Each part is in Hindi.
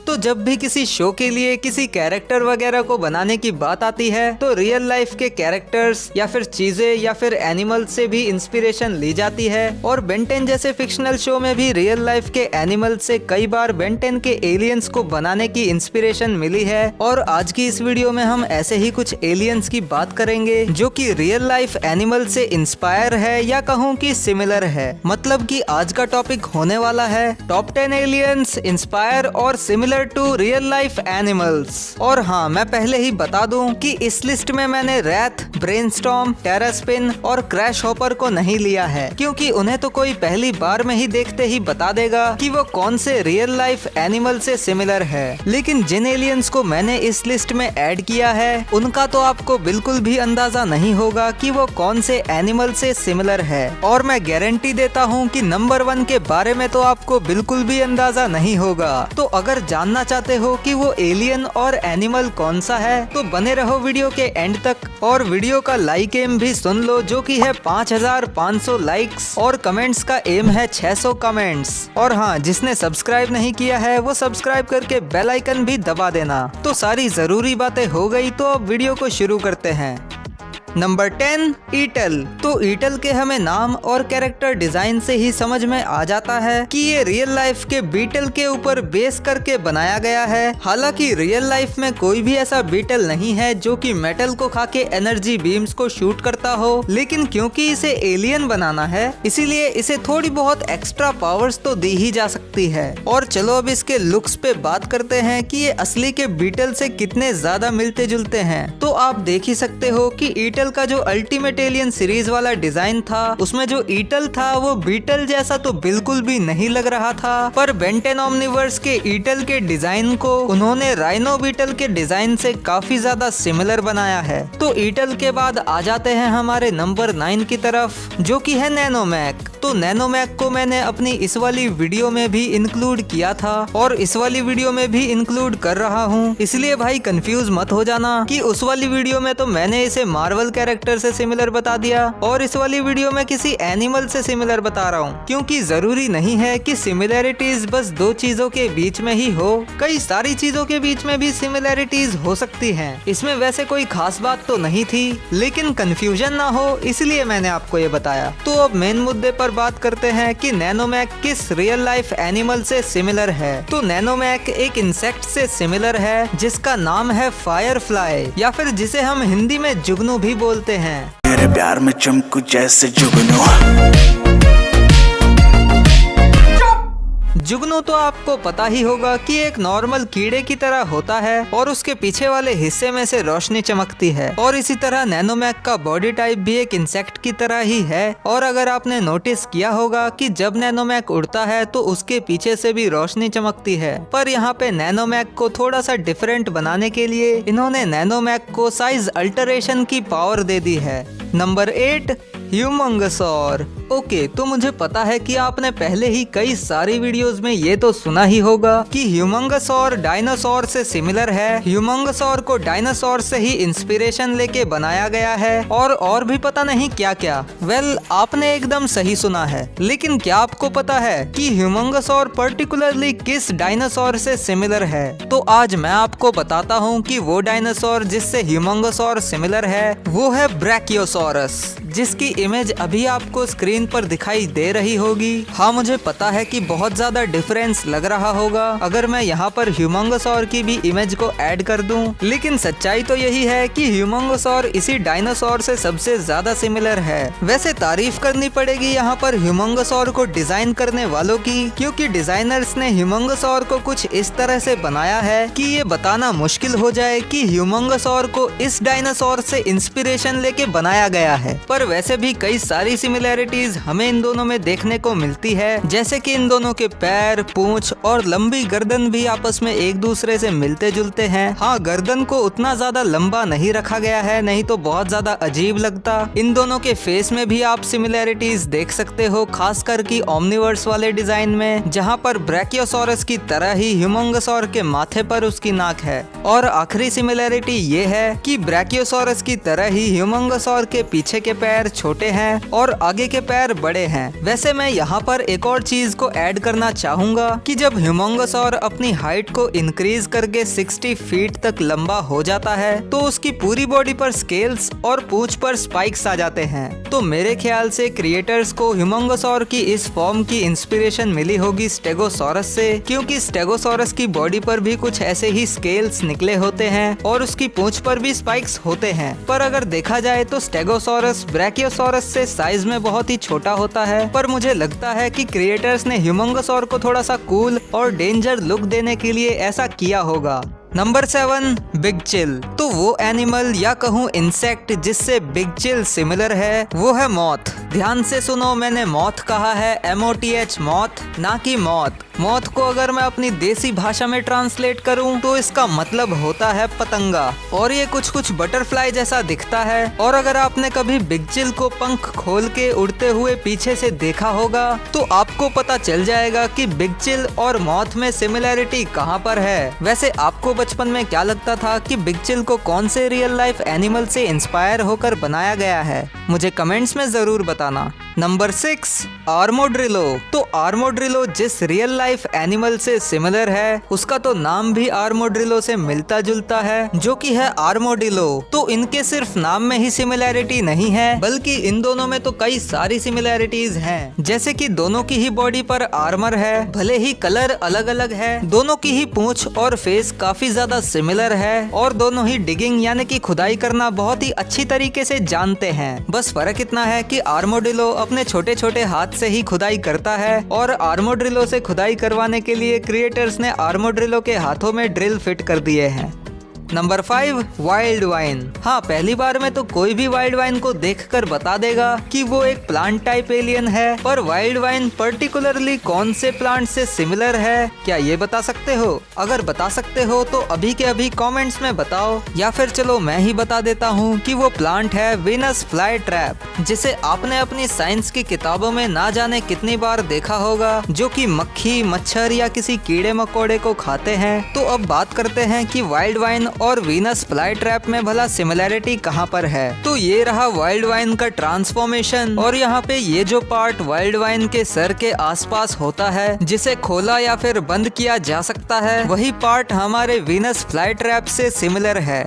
दोस्तों जब भी किसी शो के लिए किसी कैरेक्टर वगैरह को बनाने की बात आती है तो रियल लाइफ के कैरेक्टर्स या फिर चीजें या फिर एनिमल्स से भी इंस्पिरेशन ली जाती है। और बेन 10 जैसे फिक्शनल शो में भी रियल लाइफ के एनिमल्स से कई बार बेन 10 के एलियंस को बनाने की इंस्पिरेशन मिली है। और आज की इस वीडियो में हम ऐसे ही कुछ एलियंस की बात करेंगे जो कि रियल लाइफ एनिमल से इंस्पायर है या कहूँ कि सिमिलर है। मतलब कि आज का टॉपिक होने वाला है टॉप 10 एलियंस इंस्पायर और similar to real life animals. और हाँ, मैं पहले ही बता दूं कि इस लिस्ट में मैंने रैथ, ब्रेनस्टॉर्म, टेरास्पिन और क्रैश हॉपर को नहीं लिया है, क्योंकि उन्हें तो कोई पहली बार में ही देखते ही बता देगा कि वो कौन से रियल लाइफ एनिमल से सिमिलर है। लेकिन जिन एलियंस को मैंने इस लिस्ट में ऐड किया है उनका तो आपको बिल्कुल भी अंदाजा नहीं होगा कि वो कौन से एनिमल से सिमिलर है। और मैं गारंटी देता हूँ कि नंबर 1 के बारे में तो आपको बिल्कुल भी अंदाजा नहीं होगा। तो अगर जानना चाहते हो कि वो एलियन और एनिमल कौन सा है तो बने रहो वीडियो के एंड तक। और वीडियो का लाइक एम भी सुन लो जो कि है 5500 लाइक्स और कमेंट्स का एम है 600 कमेंट्स। और हाँ, जिसने सब्सक्राइब नहीं किया है वो सब्सक्राइब करके बेल आइकन भी दबा देना। तो सारी जरूरी बातें हो गई, तो अब वीडियो को शुरू करते हैं। नंबर 10 ईटल। तो ईटल के हमें नाम और कैरेक्टर डिजाइन से ही समझ में आ जाता है कि ये रियल लाइफ के बीटल के ऊपर बेस करके बनाया गया है। हालांकि रियल लाइफ में कोई भी ऐसा बीटल नहीं है जो कि मेटल को खा के एनर्जी बीम्स को शूट करता हो, लेकिन क्योंकि इसे एलियन बनाना है इसीलिए इसे थोड़ी बहुत एक्स्ट्रा पावर्स तो दी ही जा सकती है। और चलो अब इसके लुक्स पे बात करते हैं कि ये असली के बीटल से कितने ज्यादा मिलते जुलते हैं। तो आप देख ही सकते हो कि ईटल का जो अल्टीमेट एलियन सीरीज वाला डिजाइन था उसमें जो ईटल था वो बीटल जैसा तो बिल्कुल भी नहीं लग रहा था, पर बेन 10 ओमनिवर्स के ईटल के डिजाइन को उन्होंने राइनो बीटल के डिजाइन से काफी ज्यादा सिमिलर बनाया है। तो ईटल के बाद आ जाते हैं हमारे नंबर 9 की तरफ जो कि है नैनोमैक। तो नैनोमैक को मैंने अपनी इस वाली वीडियो में भी इंक्लूड किया था और इस वाली वीडियो में भी इंक्लूड कर रहा हूँ, इसलिए भाई कंफ्यूज मत हो जाना कि उस वाली वीडियो में तो मैंने इसे मार्वल कैरेक्टर से सिमिलर बता दिया और इस वाली वीडियो में किसी एनिमल से सिमिलर बता रहा हूँ, क्योंकि जरूरी नहीं है कि सिमिलैरिटीज बस 2 चीजों के बीच में ही हो, कई सारी चीजों के बीच में भी सिमिलैरिटीज हो सकती हैं। इसमें वैसे कोई खास बात तो नहीं थी, लेकिन कंफ्यूजन ना हो इसलिए मैंने आपको ये बताया। तो अब मेन मुद्दे पर बात करते हैं कि नैनोमैक किस रियल लाइफ एनिमल से सिमिलर है। तो नैनोमैक एक इंसेक्ट से सिमिलर है जिसका नाम है फायरफ्लाई, या फिर जिसे हम हिंदी में जुगनू भी बोलते हैं। तेरे प्यार में चमकू जैसे जुगनू। जुगनू तो आपको पता ही होगा कि एक नॉर्मल कीड़े की तरह होता है और उसके पीछे वाले हिस्से में से रोशनी चमकती है। और इसी तरह नैनोमैक का बॉडी टाइप भी एक इंसेक्ट की तरह ही है। और अगर आपने नोटिस किया होगा कि जब नैनोमैक उड़ता है तो उसके पीछे से भी रोशनी चमकती है, पर यहाँ पे नैनोमैक को थोड़ा सा डिफरेंट बनाने के लिए इन्होंने नैनोमैक को साइज अल्टरेशन की पावर दे दी है। नंबर 8 ह्यूमंगसॉर। ओके, तो मुझे पता है कि आपने पहले ही कई सारी वीडियोस में ये तो सुना ही होगा कि ह्यूमंगसॉर डायनासोर से सिमिलर है। ह्यूमंगसॉर को डायनासोर से ही इंस्पिरेशन लेके बनाया गया है और भी पता नहीं क्या क्या। वेल, आपने एकदम सही सुना है, लेकिन क्या आपको पता है कि ह्यूमंगसॉर पर्टिकुलरली किस डायनासोर से सिमिलर है? तो आज मैं आपको बताता हूँ कि वो डायनासोर जिससे ह्यूमंगसॉर सिमिलर है वो है ब्रैकियोसॉरस, जिसकी इमेज अभी आपको स्क्रीन पर दिखाई दे रही होगी। हाँ, मुझे पता है कि बहुत ज्यादा डिफरेंस लग रहा होगा अगर मैं यहाँ पर ह्यूमंगसॉर की भी इमेज को ऐड कर दूं, लेकिन सच्चाई तो यही है कि ह्यूमंगसॉर इसी डायनासोर से सबसे ज्यादा सिमिलर है। वैसे तारीफ करनी पड़ेगी यहाँ पर ह्यूमंगसॉर को डिजाइन करने वालों की, क्योंकि डिजाइनर्स ने ह्यूमंगसॉर को कुछ इस तरह से बनाया है कि ये बताना मुश्किल हो जाए कि ह्यूमंगसॉर को इस डायनासोर से इंस्पिरेशन लेके बनाया गया है। पर वैसे भी कई सारी सिमिलैरिटीज हमें इन दोनों में देखने को मिलती है, जैसे कि इन दोनों के पैर, पूंछ और लंबी गर्दन भी आपस में एक दूसरे से मिलते जुलते हैं। हाँ, गर्दन को उतना ज्यादा लंबा नहीं रखा गया है, नहीं तो बहुत ज्यादा अजीब लगता। इन दोनों के फेस में भी आप सिमिलैरिटीज देख सकते हो, खासकर कि ओमनिवर्स वाले डिजाइन में, जहाँ पर ब्रैकियोसॉरस की तरह ही ह्यूमंगसॉर के माथे पर उसकी नाक है। और आखिरी सिमिलरिटी ये है कि ब्रैकियोसॉरस की तरह ही ह्यूमंगोसॉर के पीछे के पैर छोटे हैं और आगे के पैर बड़े हैं। वैसे मैं यहाँ पर एक और चीज को ऐड करना चाहूंगा कि जब ह्यूमंगोसॉर अपनी हाइट को इंक्रीज करके 60 फीट तक लंबा हो जाता है तो उसकी पूरी बॉडी पर स्केल्स और पूंछ पर स्पाइक्स आ जाते हैं। तो मेरे ख्याल से क्रिएटर्स को ह्यूमंगोसॉर की इस फॉर्म की इंस्पिरेशन मिली होगी स्टेगोसॉरस से, क्योंकि स्टेगोसॉरस की बॉडी पर भी कुछ ऐसे ही स्केल्स निकले होते हैं और उसकी पूंछ पर भी स्पाइक्स होते हैं। पर अगर देखा जाए तो स्टेगोसॉरस ब्रैकियोसॉरस से साइज में बहुत ही छोटा होता है, पर मुझे लगता है कि क्रिएटर्स ने ह्यूमंगोसॉर को थोड़ा सा कूल और डेंजर लुक देने के लिए ऐसा किया होगा। Number 7, big chill. तो वो एनिमल या कहूँ इंसेक्ट जिससे बिग चिल सिमिलर है वो है मॉथ। ध्यान से सुनो, मैंने मॉथ कहा है MOTH मॉथ, ना कि मौत। मौत को अगर मैं अपनी देसी भाषा में ट्रांसलेट करूं तो इसका मतलब होता है पतंगा, और ये कुछ बटरफ्लाई जैसा दिखता है। और अगर आपने कभी बिग चिल को पंख खोल के उड़ते हुए पीछे से देखा होगा तो आपको पता चल जाएगा कि बिग चिल और मॉथ में सिमिलैरिटी कहाँ पर है। वैसे आपको बचपन में क्या लगता था कि बिग चिल को कौन से रियल लाइफ एनिमल से इंस्पायर होकर बनाया गया है? मुझे कमेंट्स में जरूर बताना। नंबर 6, आर्मोड्रिलो। तो आर्मोड्रिलो जिस रियल लाइफ एनिमल से सिमिलर है उसका तो नाम भी आर्मोड्रिलो से मिलता जुलता है, जो कि है आर्मोडिलो। तो इनके सिर्फ नाम में ही सिमिलैरिटी नहीं है, बल्कि इन दोनों में तो कई सारी सिमिलैरिटीज हैं। जैसे कि दोनों की ही बॉडी पर आर्मर है, भले ही कलर अलग अलग है। दोनों की ही पूंछ और फेस काफी ज्यादा सिमिलर है, और दोनों ही डिगिंग यानी कि खुदाई करना बहुत ही अच्छी तरीके से जानते हैं। बस फर्क इतना है कि आर्मोडिलो अपने छोटे छोटे हाथ से ही खुदाई करता है, और आर्मोड्रिलो से खुदाई करवाने के लिए क्रिएटर्स ने आर्मोड्रिलो के हाथों में ड्रिल फिट कर दिए हैं। Number 5, wild wine. हाँ, पहली बार में तो कोई भी वाइल्ड वाइन को देखकर बता देगा कि वो एक प्लांट टाइप एलियन है, पर वाइल्ड वाइन पर्टिकुलरली कौन से प्लांट से सिमिलर है, क्या ये बता सकते हो? अगर बता सकते हो तो अभी के अभी कमेंट्स में बताओ, या फिर चलो मैं ही बता देता हूँ कि वो प्लांट है वीनस फ्लाई ट्रैप, जिसे आपने अपनी साइंस की किताबों में ना जाने कितनी बार देखा होगा, जो कि मक्खी, मच्छर या किसी कीड़े मकोड़े को खाते हैं। तो अब बात करते हैं कि वाइल्ड वाइन और वीनस फ्लाई ट्रैप में भला सिमिलैरिटी कहाँ पर है। तो ये रहा वाइल्ड वाइन का ट्रांसफॉर्मेशन, और यहाँ पे ये जो पार्ट वाइल्ड वाइन के सर के आसपास होता है, जिसे खोला या फिर बंद किया जा सकता है, वही पार्ट हमारे वीनस फ्लाई ट्रैप से सिमिलर है।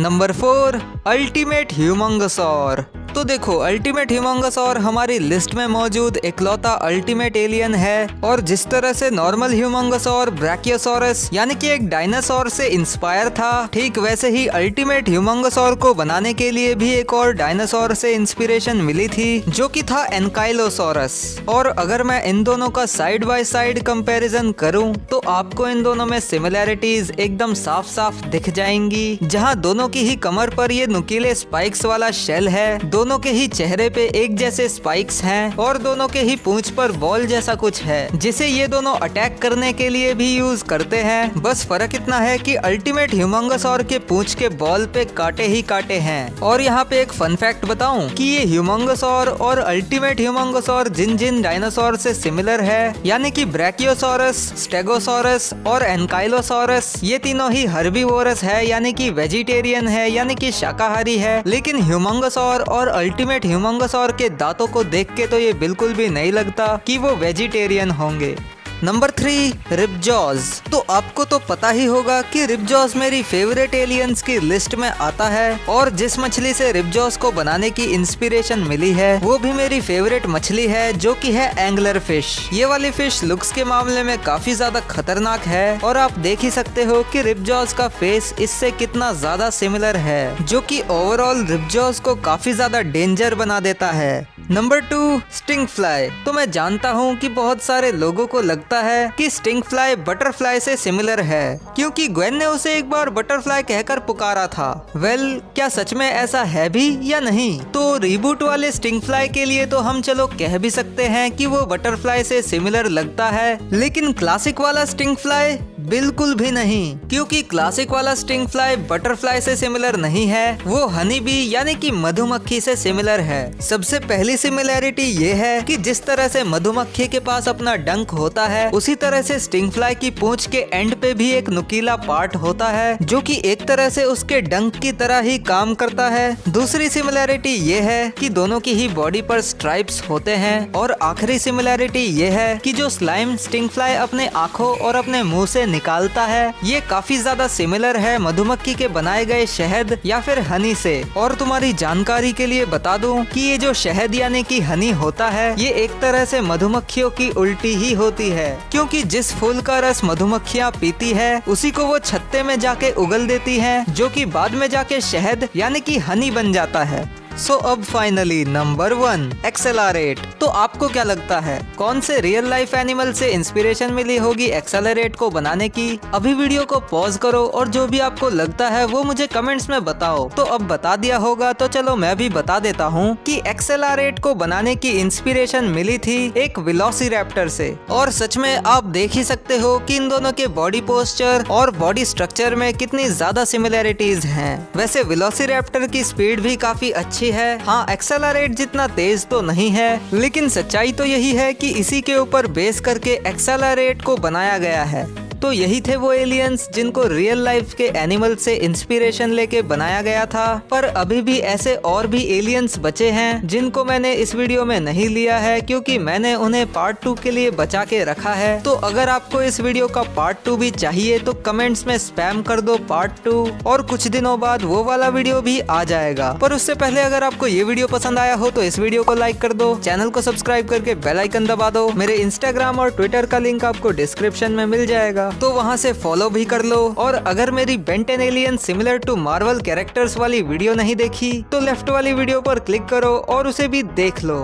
Number 4, ultimate humungousaur. तो देखो, अल्टीमेट ह्यूमंगोसॉर हमारी लिस्ट में मौजूद इकलौता अल्टीमेट एलियन है, और जिस तरह से नॉर्मल ह्यूमंगोसॉर ब्रैकियोसॉरस यानी कि एक डायनासोर से इंस्पायर था, ठीक वैसे ही अल्टीमेट ह्यूमंगोसॉर को बनाने के लिए भी एक और डायनासोर से इंस्पिरेशन मिली थी, जो कि था एनकाइलोसॉरस। और अगर मैं इन दोनों का साइड बाय साइड कंपैरिजन करूं तो आपको इन दोनों में सिमिलैरिटीज एकदम साफ साफ दिख जाएंगी। जहां दोनों की ही कमर पर ये नुकीले स्पाइक्स वाला शेल है, दोनों के ही चेहरे पे एक जैसे स्पाइक्स हैं, और दोनों के ही पूंछ पर बॉल जैसा कुछ है, जिसे ये दोनों अटैक करने के लिए भी यूज करते हैं। बस फर्क इतना है कि अल्टीमेट ह्यूमंगोसॉर के पूंछ के बॉल पे कांटे ही कांटे हैं। और यहाँ पे एक फन फैक्ट बताऊं कि ये ह्यूमंगोसॉर और अल्टीमेट ह्यूमंगोसॉर जिन जिन डायनासोर से सिमिलर है, यानी कि ब्रैकियोसॉरस, स्टेगोसॉरस और एनकाइलोसॉरस, ये तीनों ही हर्बीवोरस है, यानी कि वेजिटेरियन है, यानी कि शाकाहारी है। लेकिन ह्यूमंगोसॉर और अल्टीमेट ह्यूमंगोसॉर के दांतों को देख के तो ये बिल्कुल भी नहीं लगता कि वो वेजिटेरियन होंगे। नंबर 3, रिबजॉज। तो आपको तो पता ही होगा कि रिबजॉज मेरी फेवरेट एलियंस की लिस्ट में आता है, और जिस मछली से रिबजॉज को बनाने की इंस्पिरेशन मिली है वो भी मेरी फेवरेट मछली है, जो कि है एंगलर फिश। ये वाली फिश लुक्स के मामले में काफी ज्यादा खतरनाक है, और आप देख ही सकते हो कि रिबजॉज का फेस इससे कितना ज्यादा सिमिलर है, जो कि ओवरऑल रिबजॉज को काफी ज्यादा डेंजर बना देता है। Number 2, sting fly. तो मैं जानता हूँ कि बहुत सारे लोगों को लगता है कि स्टिंग फ्लाई बटरफ्लाई से सिमिलर है, क्योंकि ग्वेन ने उसे एक बार बटरफ्लाई कहकर पुकारा था। क्या सच में ऐसा है भी या नहीं? तो रीबूट वाले स्टिंग फ्लाई के लिए तो हम चलो कह भी सकते हैं कि वो बटरफ्लाई से सिमिलर लगता है, लेकिन क्लासिक वाला स्टिंग फ्लाई बिल्कुल भी नहीं, क्योंकि क्लासिक वाला स्टिंग फ्लाई बटरफ्लाई से सिमिलर नहीं है, वो हनी बी यानी कि मधुमक्खी से सिमिलर है। सबसे पहली सिमिलैरिटी ये है कि जिस तरह से मधुमक्खी के पास अपना डंक होता है, उसी तरह से स्टिंग फ्लाई की पूंछ के एंड पे भी एक नुकीला पार्ट होता है जो कि एक तरह से उसके डंक की तरह ही काम करता है। दूसरी सिमिलैरिटी ये है कि दोनों की ही बॉडी पर स्ट्राइप्स होते हैं। और आखिरी सिमिलैरिटी ये है कि जो स्लाइम स्टिंग फ्लाई अपने आँखों और अपने मुंह से निकालता है, ये काफी ज्यादा सिमिलर है मधुमक्खी के बनाए गए शहद या फिर हनी से। और तुम्हारी जानकारी के लिए बता दूं कि ये जो शहद यानी कि हनी होता है, ये एक तरह से मधुमक्खियों की उल्टी ही होती है, क्योंकि जिस फूल का रस मधुमक्खियाँ पीती है उसी को वो छत्ते में जाके उगल देती हैं, जो कि बाद में जाके शहद यानी कि हनी बन जाता है। सो अब फाइनली नंबर 1 एक्सेलरेट। तो आपको क्या लगता है कौन से रियल लाइफ एनिमल से इंस्पिरेशन मिली होगी एक्सेलरेट को बनाने की? अभी वीडियो को पॉज करो और जो भी आपको लगता है वो मुझे कमेंट्स में बताओ। तो अब बता दिया होगा तो चलो मैं भी बता देता हूँ कि एक्सेलरेट को बनाने की इंस्पिरेशन मिली थी एक वेलोसिरैप्टर से। और सच में आप देख ही सकते हो कि इन दोनों के बॉडी पोस्चर और बॉडी स्ट्रक्चर में कितनी ज्यादा सिमिलैरिटीज हैं। वैसे वेलोसिरैप्टर की स्पीड भी काफी अच्छी है, हाँ एक्सेलरेट जितना तेज तो नहीं है, लेकिन सच्चाई तो यही है कि इसी के ऊपर बेस करके एक्सेलरेट को बनाया गया है। तो यही थे वो एलियंस जिनको रियल लाइफ के एनिमल से इंस्पिरेशन लेके बनाया गया था। पर अभी भी ऐसे और भी एलियंस बचे हैं जिनको मैंने इस वीडियो में नहीं लिया है, क्योंकि मैंने उन्हें पार्ट 2 के लिए बचा के रखा है। तो अगर आपको इस वीडियो का पार्ट 2 भी चाहिए तो कमेंट्स में स्पैम कर दो पार्ट 2, और कुछ दिनों बाद वो वाला वीडियो भी आ जाएगा। पर उससे पहले अगर आपको ये वीडियो पसंद आया हो तो इस वीडियो को लाइक कर दो, चैनल को सब्सक्राइब करके बेल आइकन दबा दो। मेरे इंस्टाग्राम और ट्विटर का लिंक आपको डिस्क्रिप्शन में मिल जाएगा, तो वहां से फॉलो भी कर लो। और अगर मेरी Ben 10 alien similar to Marvel characters वाली वीडियो नहीं देखी तो लेफ्ट वाली वीडियो पर क्लिक करो और उसे भी देख लो।